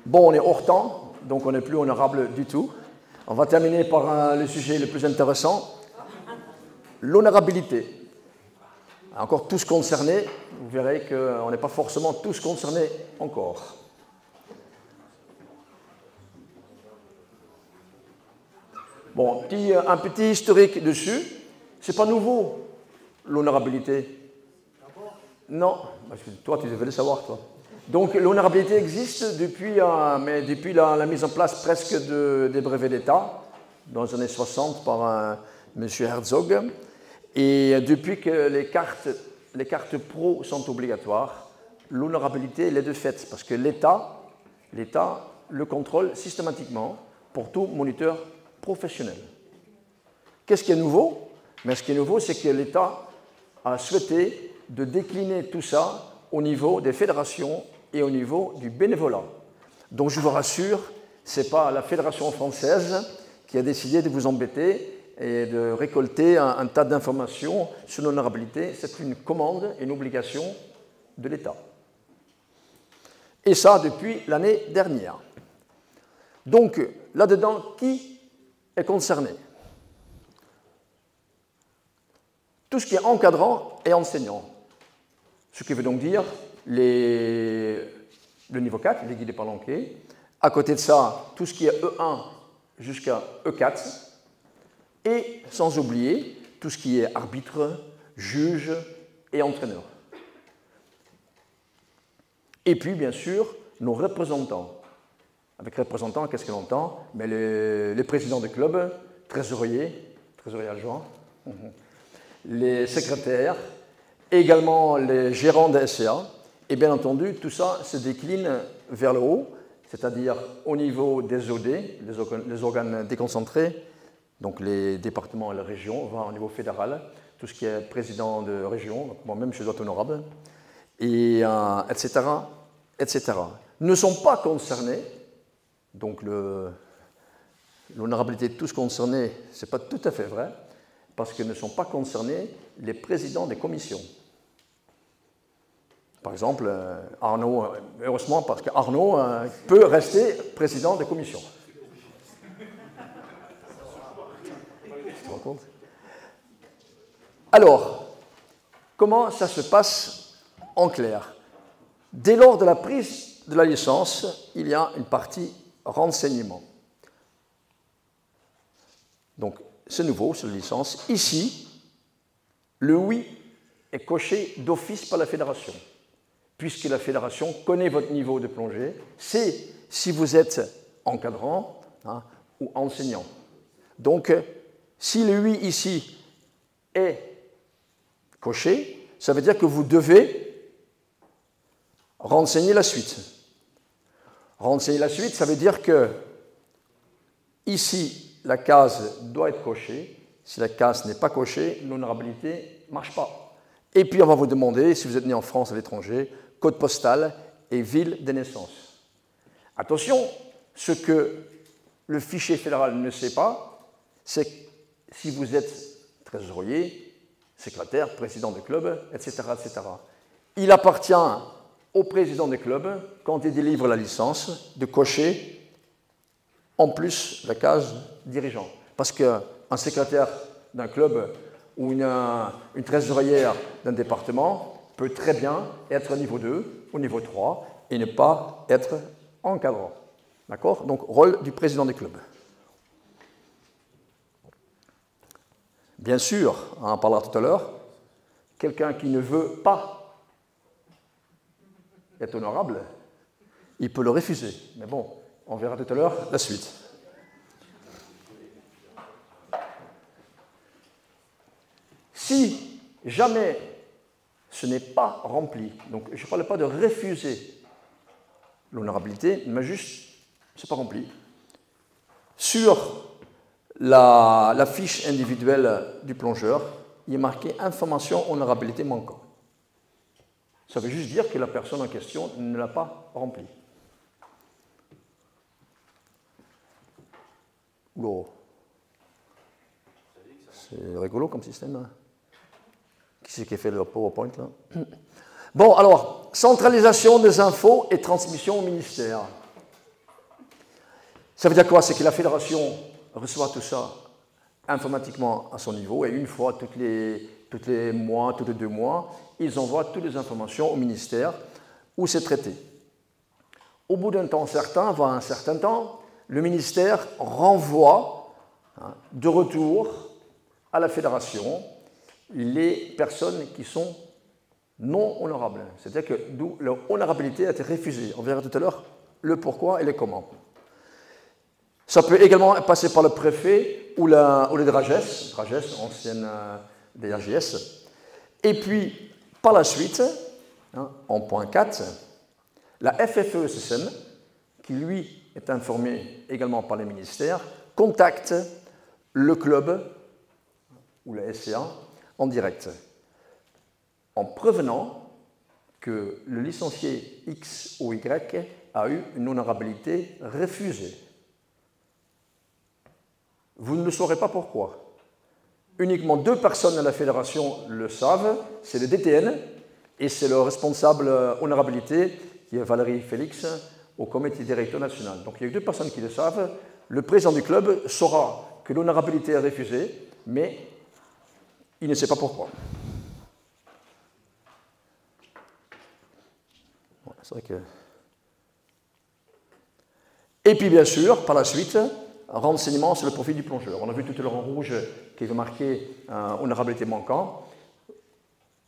Bon, on est hors temps, donc on n'est plus honorable du tout. On va terminer par le sujet le plus intéressant, l'honorabilité. Encore tous concernés, vous verrez qu'on n'est pas forcément tous concernés encore. Bon, un petit historique dessus. C'est pas nouveau, l'honorabilité. Non, parce que toi, tu devais le savoir, toi. Donc, l'honorabilité existe depuis la mise en place presque des brevets d'État, dans les années 60, par M. Herzog. Et depuis que les cartes pro sont obligatoires, l'honorabilité, elle est de fait, parce que l'État le contrôle systématiquement pour tout moniteur professionnel. Qu'est-ce qui est nouveau? Mais ce qui est nouveau, c'est que l'État a souhaité de décliner tout ça au niveau des fédérations et au niveau du bénévolat. Donc je vous rassure, ce n'est pas la Fédération française qui a décidé de vous embêter et de récolter un tas d'informations sur l'honorabilité. C'est une commande et une obligation de l'État. Et ça depuis l'année dernière. Donc là-dedans, qui est concerné? Tout ce qui est encadrant et enseignant. Ce qui veut donc dire le niveau 4, les guides palanqués. À côté de ça, tout ce qui est E1 jusqu'à E4. Et sans oublier tout ce qui est arbitre, juge et entraîneur. Et puis, bien sûr, nos représentants. Avec représentants, qu'est-ce que l'on entend? Mais les présidents de club, trésoriers adjoints, les secrétaires, également les gérants des SCA. Et bien entendu, tout ça se décline vers le haut, c'est-à-dire au niveau des OD, les organes déconcentrés, donc les départements et les régions, on va au niveau fédéral, tout ce qui est président de région, moi-même je dois être honorable, et, etc., etc. Ne sont pas concernés, donc l'honorabilité de tous concernés, ce n'est pas tout à fait vrai, parce que ne sont pas concernés les présidents des commissions. Par exemple, Arnaud, heureusement, parce qu'Arnaud peut rester président des commissions. Alors, comment ça se passe en clair? Dès lors de la prise de la licence, il y a une partie renseignement. Donc, c'est nouveau sur la licence. Ici, le oui est coché d'office par la fédération, puisque la fédération connaît votre niveau de plongée, sait si vous êtes encadrant ou enseignant. Donc, si le oui ici est coché, ça veut dire que vous devez renseigner la suite. Renseigner la suite, ça veut dire que ici, la case doit être cochée. Si la case n'est pas cochée, l'honorabilité ne marche pas. Et puis, on va vous demander, si vous êtes né en France ou à l'étranger, code postal et ville de naissance. Attention, ce que le fichier fédéral ne sait pas, c'est si vous êtes trésorier, secrétaire, président de club, etc., etc. Il appartient au président de club, quand il délivre la licence, de cocher en plus la case dirigeant. Parce qu'un secrétaire d'un club ou une trésorière d'un département peut très bien être au niveau 2 ou niveau 3 et ne pas être encadrant. D'accord? Donc, rôle du président du club. Bien sûr, on en parlera tout à l'heure, quelqu'un qui ne veut pas être honorable, il peut le refuser. Mais bon, on verra tout à l'heure la suite. Si jamais ce n'est pas rempli, donc je ne parle pas de refuser l'honorabilité, mais juste, ce n'est pas rempli, sur la fiche individuelle du plongeur, il est marqué « Information honorabilité manquant ». Ça veut juste dire que la personne en question ne l'a pas rempli. Oula. C'est rigolo comme système. Hein. Qui c'est qui a fait le PowerPoint là? Bon, alors, centralisation des infos et transmission au ministère. Ça veut dire quoi? C'est que la fédération reçoit tout ça informatiquement à son niveau et une fois tous les mois, tous les 2 mois, ils envoient toutes les informations au ministère où c'est traité. Au bout d'un temps certain, voire un certain temps, le ministère renvoie de retour à la fédération les personnes qui sont non honorables. C'est-à-dire que d'où leur honorabilité a été refusée. On verra tout à l'heure le pourquoi et le comment. Ça peut également passer par le préfet ou les DRAGES, ancienne DRGS. Et puis, par la suite, en point 4, la FFESSM, qui lui est informée également par les ministères, contacte le club ou la SCA en direct, en prévenant que le licencié X ou Y a eu une honorabilité refusée. Vous ne le saurez pas pourquoi. Uniquement 2 personnes à la fédération le savent, c'est le DTN et c'est le responsable honorabilité, qui est Valérie Félix, au comité directeur national. Donc il y a 2 personnes qui le savent. Le président du club saura que l'honorabilité est refusée, mais il ne sait pas pourquoi. C'est vrai que... Et puis bien sûr, par la suite, un renseignement sur le profil du plongeur. On a vu tout à l'heure en rouge qui veut marquer honorabilité manquant.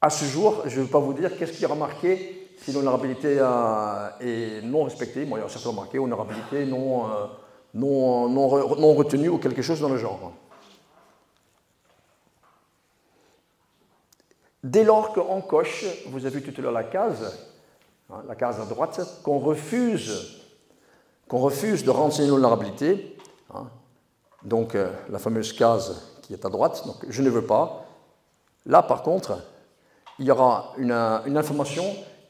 À ce jour, je ne vais pas vous dire qu'est-ce qui aura marqué si l'honorabilité est non respectée. Bon, il y a certainement marqué honorabilité non retenue ou quelque chose dans le genre. Dès lors qu'on coche, vous avez vu tout à l'heure la case à droite, qu'on refuse de renseigner l'honorabilité, donc la fameuse case qui est à droite, donc je ne veux pas. Là, par contre, il y aura une information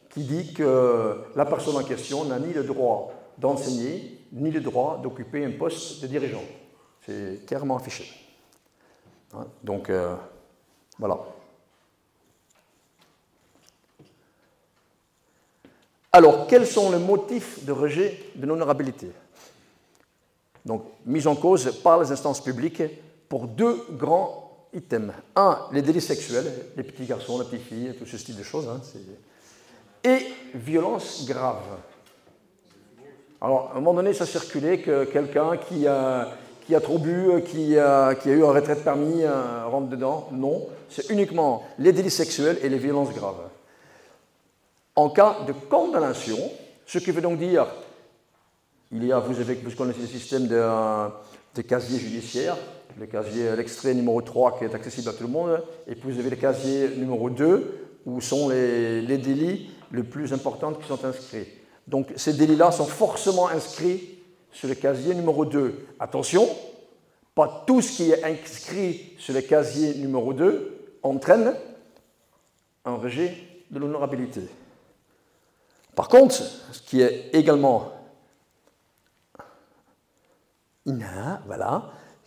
qui dit que la personne en question n'a ni le droit d'enseigner, ni le droit d'occuper un poste de dirigeant. C'est clairement affiché. Donc, voilà. Alors, quels sont les motifs de rejet de l'honorabilité? Donc, mise en cause par les instances publiques pour 2 grands items. 1, les délits sexuels, les petits garçons, les petites filles, tout ce style de choses. Et violences graves. Alors, à un moment donné, ça circulait que quelqu'un qui a trop bu, qui a eu un retrait de permis, rentre dedans. Non, c'est uniquement les délits sexuels et les violences graves. En cas de condamnation, ce qui veut donc dire, vous connaissez le système de casier judiciaire, l'extrait numéro 3 qui est accessible à tout le monde, et puis vous avez le casier numéro 2, où sont les délits les plus importants qui sont inscrits. Donc ces délits-là sont forcément inscrits sur le casier numéro 2. Attention, pas tout ce qui est inscrit sur le casier numéro 2 entraîne un rejet de l'honorabilité. Par contre, ce qui est également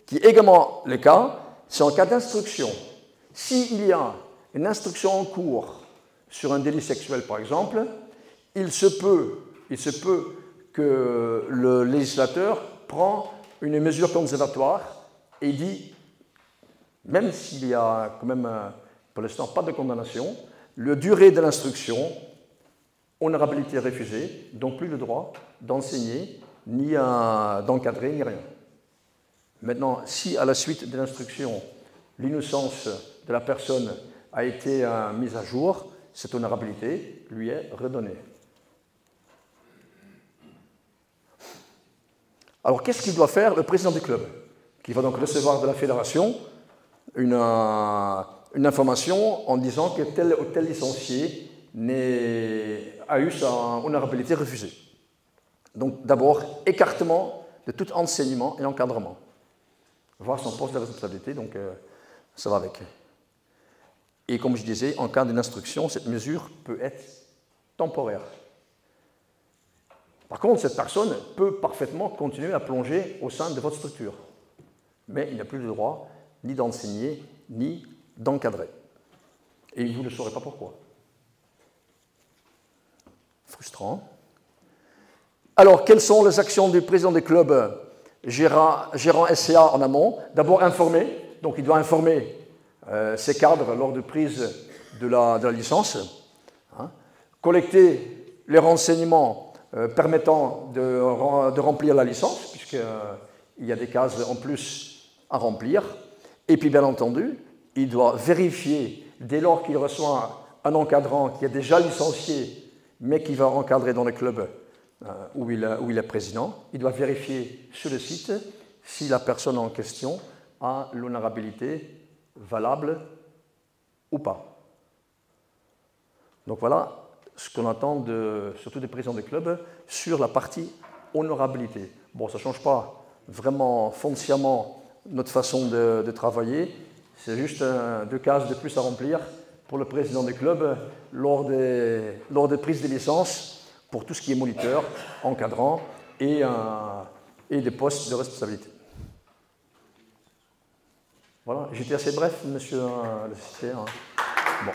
qui est également le cas, c'est en cas d'instruction. S'il y a une instruction en cours sur un délit sexuel, par exemple, il se peut que le législateur prend une mesure conservatoire et dit, même s'il y a quand même, pour l'instant, pas de condamnation, la durée de l'instruction, honorabilité refusée, donc plus le droit d'enseigner, ni d'encadrer, ni rien. Maintenant, si à la suite de l'instruction, l'innocence de la personne a été mise à jour, cette honorabilité lui est redonnée. Alors, qu'est-ce qu'il doit faire le président du club, qui va donc recevoir de la fédération une information en disant que tel ou tel licencié a eu sa honorabilité refusée. Donc, d'abord, écartement de tout enseignement et encadrement. Voir son poste de responsabilité, donc ça va avec. Et comme je disais, en cas d'une instruction, cette mesure peut être temporaire. Par contre, cette personne peut parfaitement continuer à plonger au sein de votre structure. Mais il n'a plus le droit ni d'enseigner, ni d'encadrer. Et vous ne saurez pas pourquoi. Frustrant. Alors, quelles sont les actions du président du club gérant SCA en amont, d'abord informer, donc il doit informer ses cadres lors de prise de la licence, hein, collecter les renseignements permettant de remplir la licence, puisqu'il y a des cases en plus à remplir, et puis bien entendu, il doit vérifier, dès lors qu'il reçoit un encadrant qui est déjà licencié, mais qui va encadrer dans le club où il est président, il doit vérifier sur le site si la personne en question a l'honorabilité valable ou pas. Donc voilà ce qu'on attend surtout des présidents de club sur la partie honorabilité. Bon, ça ne change pas vraiment foncièrement notre façon de travailler, c'est juste 2 cases de plus à remplir pour le président du club lors des prises de licence pour tout ce qui est moniteur, encadrant et des postes de responsabilité. Voilà, j'étais assez bref, monsieur le secrétaire. Bon.